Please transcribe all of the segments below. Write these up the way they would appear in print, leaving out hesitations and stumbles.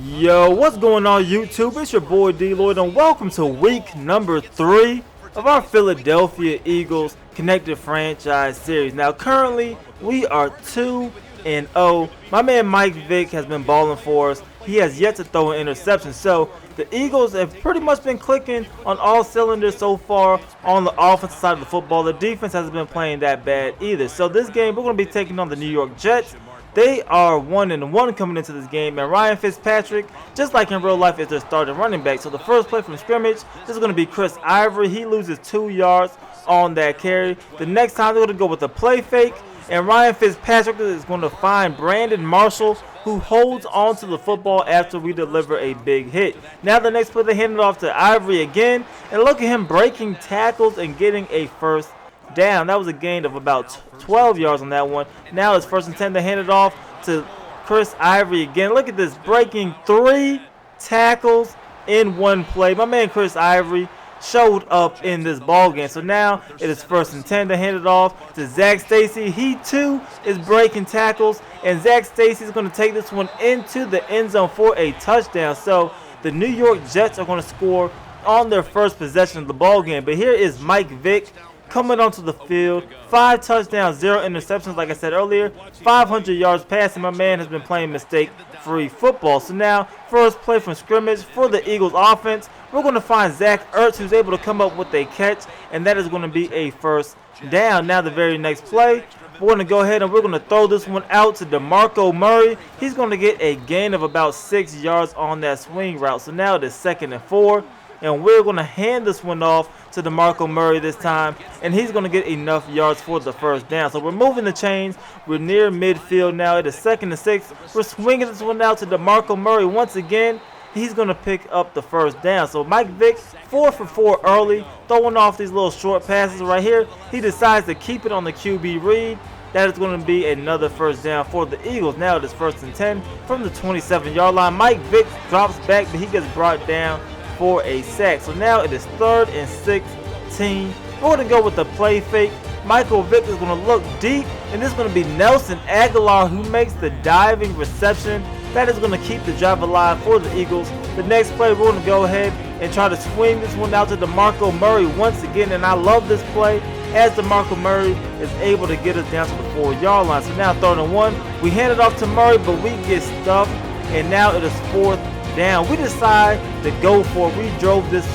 Yo, what's going on YouTube? It's your boy D-Lloyd and welcome to week number 3 of our Philadelphia Eagles Connected Franchise Series. Now currently we are 2-0. My man Mike Vick has been balling for us. He has yet to throw an interception. So the Eagles have pretty much been clicking on all cylinders so far on the offensive side of the football. The defense hasn't been playing that bad either. So this game we're going to be taking on the New York Jets. They are 1-1 coming into this game, and Ryan Fitzpatrick, just like in real life, is their starting running back. So the first play from scrimmage, this is going to be Chris Ivory. He loses 2 yards on that carry. The next time they're going to go with a play fake, and Ryan Fitzpatrick is going to find Brandon Marshall, who holds on to the football after we deliver a big hit. Now the next play, they hand it off to Ivory again, and look at him breaking tackles and getting a first down. That was a gain of about 12 yards on that one. Now it's 1st and 10. They hand it off to Chris Ivory again. Look at this, breaking 3 tackles in one play. My man Chris Ivory showed up in this ball game. So now it is 1st and 10. They hand it off to Zach Stacy. He too is breaking tackles, and Zach Stacy is going to take this one into the end zone for a touchdown. So the New York Jets are going to score on their first possession of the ball game. But here is Mike Vick coming onto the field. 5 touchdowns, 0 interceptions. Like I said earlier, 500 yards passing. My man has been playing mistake-free football. So now, first play from scrimmage for the Eagles offense. We're going to find Zach Ertz, who's able to come up with a catch, and that is going to be a first down. Now the very next play, we're going to go ahead and we're going to throw this one out to DeMarco Murray. He's going to get a gain of about 6 yards on that swing route. So now it is 2nd and 4. And we're going to hand this one off to DeMarco Murray this time, and he's going to get enough yards for the first down. So we're moving the chains. We're near midfield now. It is 2nd and 6. We're swinging this one out to DeMarco Murray once again. He's going to pick up the first down. So Mike Vick, 4 for 4 early, throwing off these little short passes right here. He decides to keep it on the QB read. That is going to be another first down for the Eagles. Now it is 1st and 10 from the 27-yard line. Mike Vick drops back, but he gets brought down for a sack. So now it is 3rd and 16. We're going to go with the play fake. Michael Vick is going to look deep, and this is going to be Nelson Aguilar who makes the diving reception. That is going to keep the drive alive for the Eagles. The next play, we're going to go ahead and try to swing this one out to DeMarco Murray once again, and I love this play as DeMarco Murray is able to get us down to the 4-yard line. So now 3rd and 1. We hand it off to Murray, but we get stuffed, and now it is 4th down. We decide to go for it. We drove this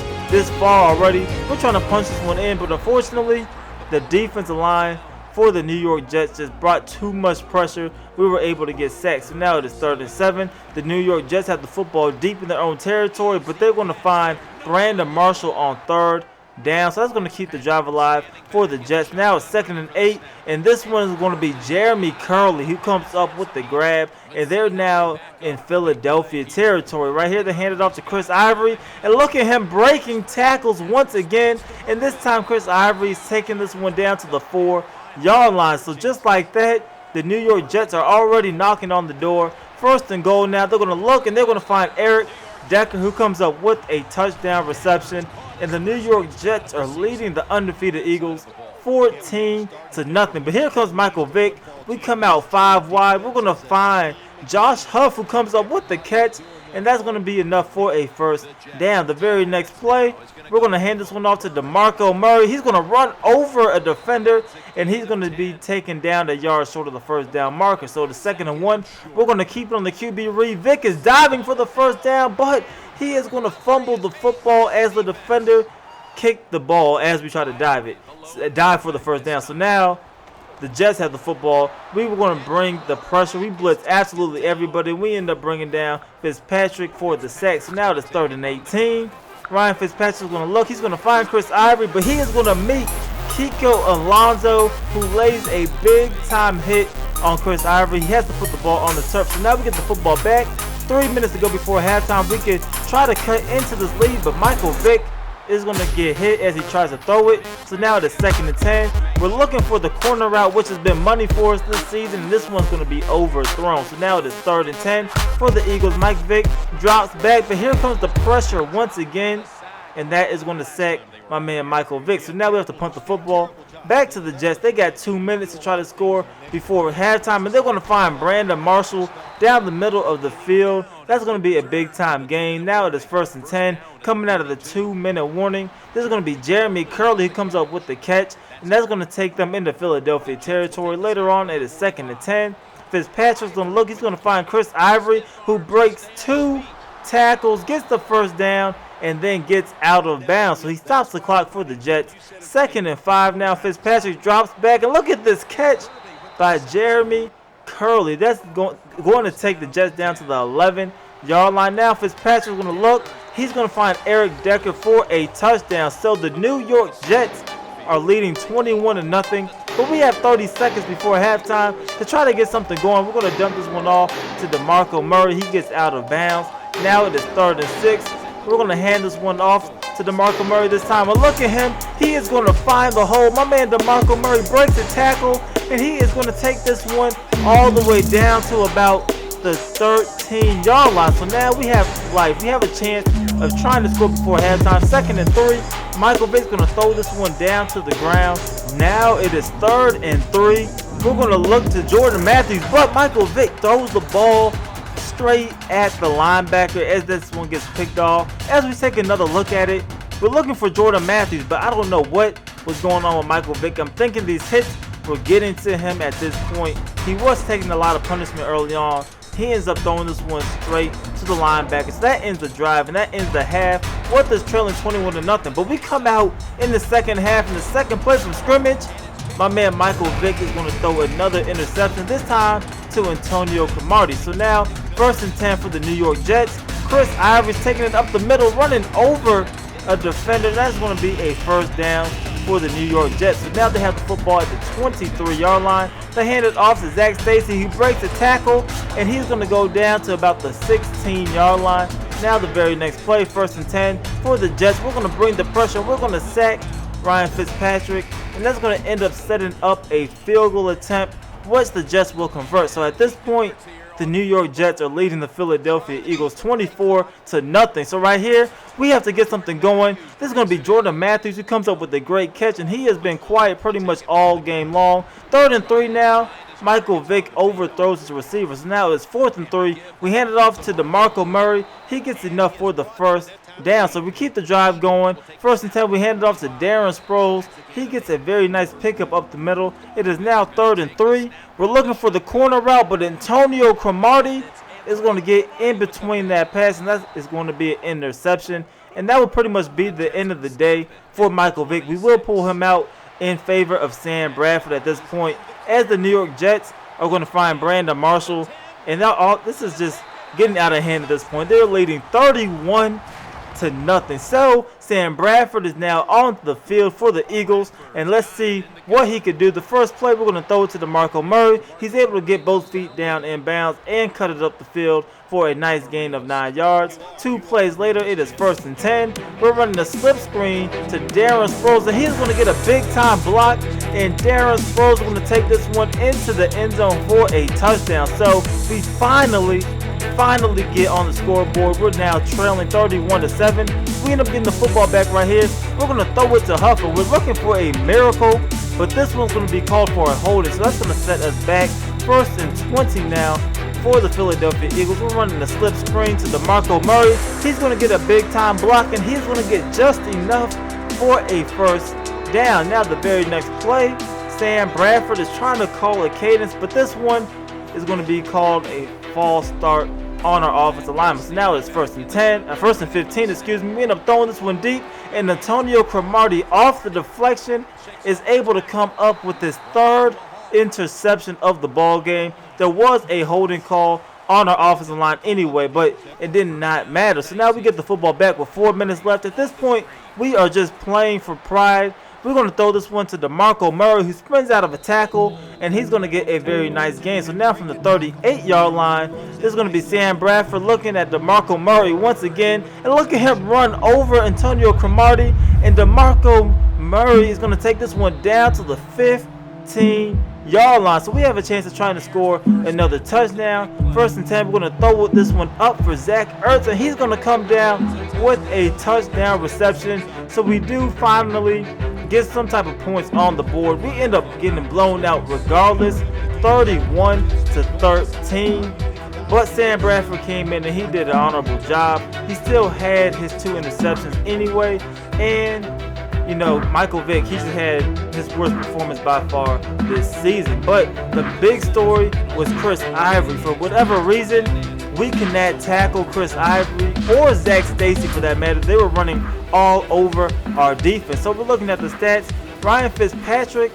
far already. We're trying to punch this one in, but unfortunately the defensive line for the New York Jets just brought too much pressure. We were able to get sacked. So now it is 3rd and 7. The New York Jets have the football deep in their own territory, but they're going to find Brandon Marshall on 3rd down. So that's going to keep the drive alive for the Jets. Now it's 2nd and 8, and this one is going to be Jeremy Curley who comes up with the grab, and they're now in Philadelphia territory. Right here they hand it off to Chris Ivory, and look at him breaking tackles once again, and this time Chris Ivory is taking this one down to the 4-yard line. So just like that, the New York Jets are already knocking on the door. 1st and goal now. They're going to look, and they're going to find Eric Decker, who comes up with a touchdown reception. And the New York Jets are leading the undefeated Eagles 14-0. But here comes Michael Vick. We come out 5 wide. We're going to find Josh Huff, who comes up with the catch, and that's going to be enough for a first down. The very next play, we're going to hand this one off to DeMarco Murray. He's going to run over a defender, and he's going to be taken down a yard short of the first down marker. So the 2nd and 1, we're going to keep it on the QB read. Vick is diving for the first down, but he is going to fumble the football as the defender kicked the ball as we try to dive for the first down. So now the Jets have the football. We were going to bring the pressure. We blitzed absolutely everybody. We end up bringing down Fitzpatrick for the sack. So now it's 3rd and 18. Ryan Fitzpatrick is going to look. He's going to find Chris Ivory, but he is going to meet Kiko Alonso, who lays a big-time hit on Chris Ivory. He has to put the ball on the turf. So now we get the football back. 3 minutes to go before halftime. We could try to cut into this lead, but Michael Vick is going to get hit as he tries to throw it. So now it is 2nd and 10. We're looking for the corner route, which has been money for us this season, and this one's going to be overthrown. So now it is 3rd and 10 for the Eagles. Mike Vick drops back, but here comes the pressure once again, and that is going to sack my man Michael Vick. So now we have to punt the football back to the Jets. They got 2 minutes to try to score before halftime, and they're going to find Brandon Marshall down the middle of the field. That's going to be a big time gain. Now it is 1st and 10 coming out of the 2-minute warning. This is going to be Jeremy Curley who comes up with the catch, and that's going to take them into Philadelphia territory. Later on it is 2nd and 10. Fitzpatrick's going to look. He's going to find Chris Ivory, who breaks 2 tackles, gets the 1st down, and then gets out of bounds. So he stops the clock for the Jets. 2nd and 5 now. Fitzpatrick drops back, and look at this catch by Jeremy Curley. That's going to take the Jets down to the 11-yard line. Now Fitzpatrick's going to look. He's going to find Eric Decker for a touchdown. So the New York Jets are leading 21-0. But we have 30 seconds before halftime to try to get something going. We're going to dump this one off to DeMarco Murray. He gets out of bounds. Now it is 3rd and 6. We're going to hand this one off to DeMarco Murray this time. And look at him. He is going to find the hole. My man DeMarco Murray breaks the tackle, and he is going to take this one all the way down to about the 13-yard line. So now we have life. We have a chance of trying to score before halftime. 2nd and 3. Michael Vick's going to throw this one down to the ground. Now it is 3rd and 3. We're going to look to Jordan Matthews, but Michael Vick throws the ball straight at the linebacker as this one gets picked off. As we take another look at it, we're looking for Jordan Matthews, but I don't know what was going on with Michael Vick. I'm thinking these hits were getting to him at this point. He was taking a lot of punishment early on. He ends up throwing this one straight to the linebacker. So that ends the drive, and that ends the half. Worth is trailing 21-0. But we come out in the second half, in the second play from scrimmage. My man Michael Vick is going to throw another interception, this time to Antonio Cromartie. So now 1st and 10 for the New York Jets. Chris Ivory's taking it up the middle, running over a defender. That's going to be a 1st down for the New York Jets. So now they have the football at the 23-yard line. They hand it off to Zach Stacy. He breaks the tackle, and he's going to go down to about the 16-yard line. Now the very next play, 1st and 10 for the Jets. We're going to bring the pressure. We're going to sack Ryan Fitzpatrick, and that's going to end up setting up a field goal attempt, which the Jets will convert. So at this point, the New York Jets are leading the Philadelphia Eagles 24-0. So right here, we have to get something going. This is going to be Jordan Matthews who comes up with a great catch, and he has been quiet pretty much all game long. 3rd and 3 now. Michael Vick overthrows his receivers. Now it's 4th and 3. We hand it off to DeMarco Murray. He gets enough for the 1st down. So we keep the drive going. 1st and 10, we hand it off to Darren Sproles. He gets a very nice pickup up the middle. It is now 3rd and 3. We're looking for the corner route, but Antonio Cromartie is going to get in between that pass, and that is going to be an interception. And that will pretty much be the end of the day for Michael Vick. We will pull him out in favor of Sam Bradford at this point, as the New York Jets are going to find Brandon Marshall. And now this is just getting out of hand at this point. They're leading 31-0. So Sam Bradford is now on the field for the Eagles, and let's see what he could do. The first play, we're going to throw it to DeMarco Murray. He's able to get both feet down in bounds and cut it up the field for a nice gain of 9 yards. 2 plays later, it is 1st and 10. We're running a slip screen to Darren Sproles, and he's going to get a big-time block, and Darren Sproles is going to take this one into the end zone for a touchdown. So we finally get on the scoreboard. We're now trailing 31-7. We end up getting the football back right here. We're going to throw it to Huffer. We're looking for a miracle, but this one's going to be called for a holding, so that's going to set us back 1st and 20 now for the Philadelphia Eagles. We're running a slip screen to DeMarco Murray. He's going to get a big-time block, and he's going to get just enough for a 1st down. Now the very next play, Sam Bradford is trying to call a cadence, but this one is going to be called a false start on our offensive lineman. So now it's 1st and 15, excuse me. We end up throwing this one deep, and Antonio Cromartie, off the deflection, is able to come up with his 3rd interception of the ball game. There was a holding call on our offensive line anyway, but it did not matter. So now we get the football back with 4 minutes left. At this point, we are just playing for pride. We're going to throw this one to DeMarco Murray, who sprints out of a tackle, and he's going to get a very nice gain. So now from the 38-yard line, this is going to be Sam Bradford looking at DeMarco Murray once again. And look at him run over Antonio Cromartie, and DeMarco Murray is going to take this one down to the 15-yard line. So we have a chance of trying to score another touchdown. 1st and 10, we're going to throw this one up for Zach Ertz, and he's going to come down with a touchdown reception. So we do finally get some type of points on the board. We end up getting blown out regardless, 31-13. But Sam Bradford came in and he did an honorable job. He still had his 2 interceptions anyway, and you know, Michael Vick, he just had his worst performance by far this season. But the big story was Chris Ivory. For whatever reason, we cannot tackle Chris Ivory or Zach Stacy for that matter. They were running all over our defense. So we're looking at the stats. Ryan Fitzpatrick,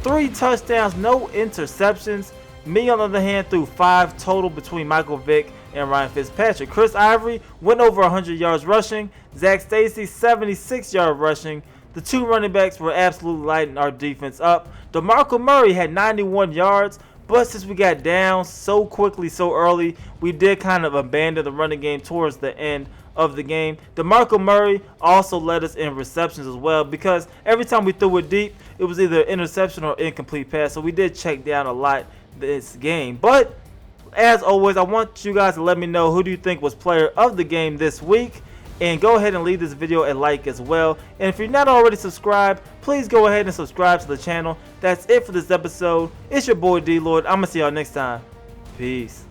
3 touchdowns, no interceptions. Me, on the other hand, threw 5 total between Michael Vick and Ryan Fitzpatrick. Chris Ivory went over 100 yards rushing. Zach Stacy, 76-yard rushing. The 2 running backs were absolutely lighting our defense up. DeMarco Murray had 91 yards, but since we got down so quickly, so early, we did kind of abandon the running game towards the end of the game. DeMarco Murray also led us in receptions as well, because every time we threw it deep, it was either interception or incomplete pass. So we did check down a lot this game. But as always, I want you guys to let me know who do you think was player of the game this week. And go ahead and leave this video a like as well. And if you're not already subscribed, please go ahead and subscribe to the channel. That's it for this episode. It's your boy DLloyd. I'm going to see y'all next time. Peace.